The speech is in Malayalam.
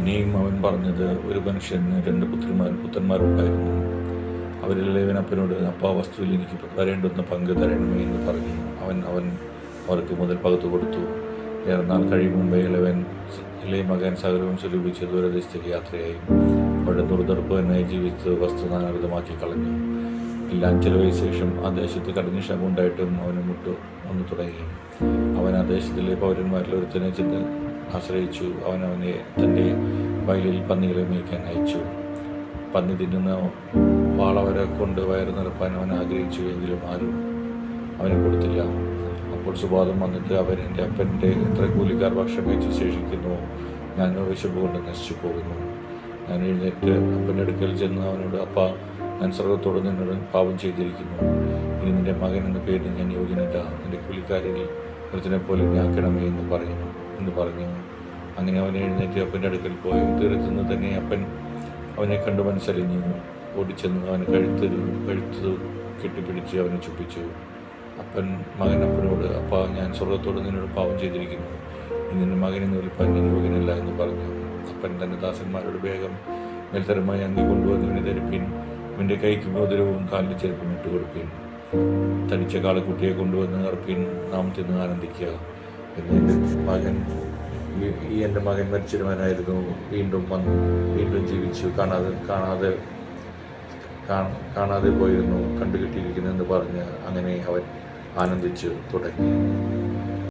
പിന്നെയും അവൻ പറഞ്ഞത്, ഒരു മനുഷ്യന് 2 പുത്രന്മാരുണ്ടായിരുന്നു. അവരിൽ അപ്പനോട്, അപ്പാ, വസ്തുവിൽ എനിക്ക് വരേണ്ടുന്ന പങ്ക് തരണമേ എന്ന് പറഞ്ഞു. അവൻ അവർക്ക് മുതൽ പകുത്തു കൊടുത്തു. ഏറെ നാൾ കഴിയും മുമ്പേ ഇളയ മകൻ സകലവും സ്വരൂപിച്ച് ദൂരദേശത്തേക്ക് യാത്രയായി. അവരുടെ ദുർദർപ്പനായി ജീവിച്ച് വസ്തു നാനാവിധമാക്കി കളഞ്ഞു. എല്ലാം ചെലവഴിച്ച ശേഷം ആ ദേശത്ത് കഠിന ക്ഷമ ഉണ്ടായിട്ടും അവന് വന്നു തുടങ്ങി. അവൻ ആ ദേശത്തിലെ പൗരന്മാരിൽ ഒരുത്തനെ ചെന്ന് ആശ്രയിച്ചു. അവനെ തൻ്റെ വയലിൽ പന്നികളെ മേയ്ക്കാൻ അയച്ചു. പന്നി തിന്നുന്ന വാളവരെ കൊണ്ട് വയറ് നിറപ്പാൻ അവൻ ആഗ്രഹിച്ചു. എങ്കിലും ആരും അവന് കൊടുത്തില്ല. അപ്പോൾ സുബോധം വന്നിട്ട്, അവൻ എൻ്റെ അപ്പൻ്റെ എത്ര കൂലിക്കാർ ഭക്ഷണം കഴിച്ച് ശേഷിക്കുന്നു, ഞങ്ങൾ വിശപ്പ് കൊണ്ട് നശിച്ചു പോകുന്നു. ഞാൻ എഴുന്നേറ്റ് അപ്പൻ്റെ അടുക്കൽ ചെന്ന് അവനോട്, അപ്പാ, ഞാൻ സ്വർഗ്ഗത്തോട് നിന്നോട് പാപം ചെയ്തിരിക്കുന്നു. ഇനി നിൻ്റെ മകൻ എന്ന പേരിന് ഞാൻ യോഗ്യനല്ല. നിൻ്റെ കൂലിക്കാരിൽ ഒരുത്തിനെ പോലെ ഞാക്കണമേ എന്ന് പറഞ്ഞു. അങ്ങനെ അവൻ എഴുന്നേറ്റ് അപ്പൻ്റെ അടുക്കൽ പോയി. തീരത്തുനിന്ന് തന്നെ അപ്പൻ അവനെ കണ്ടു മനസ്സലിഞ്ഞു. ഓടിച്ചെന്ന് അവന് കഴുത്ത് കെട്ടിപ്പിടിച്ച് അവനെ ചുപ്പിച്ചു. മകൻ അപ്പനോട്, അപ്പാ, ഞാൻ സ്വർഗ്ഗത്തോട് നിന്നോട് പാപം ചെയ്തിരിക്കുന്നു. ഇനി നിന്റെ മകനെന്ന് വിളിപ്പാൻ ഞാൻ യോഗ്യനല്ല എന്ന് പറഞ്ഞു. അപ്പൻ തൻ്റെ ദാസന്മാരോട്, വേഗം മേൽത്തരമായി അങ്കി കൊണ്ടുവന്നവനെ ധരിപ്പിൻ, അവൻ്റെ കൈക്ക് മോതിരവും കാലിന് ചെരുപ്പും ഇട്ടുകൊടുപ്പിൻ. തനിച്ച കാളക്കുട്ടിയെ കൊണ്ടുവന്ന് അർപ്പിൻ, നാം തിന്ന് ആനന്ദിക്കുക. എൻ്റെ മകൻ മരിച്ചിരുവാനായിരുന്നു, വീണ്ടും ജീവിച്ചു, കാണാതെ പോയിരുന്നു, കണ്ടുകിട്ടിയിരിക്കുന്നു എന്ന് പറഞ്ഞ് അങ്ങനെ അവൻ ആനന്ദിച്ചു തുടങ്ങി.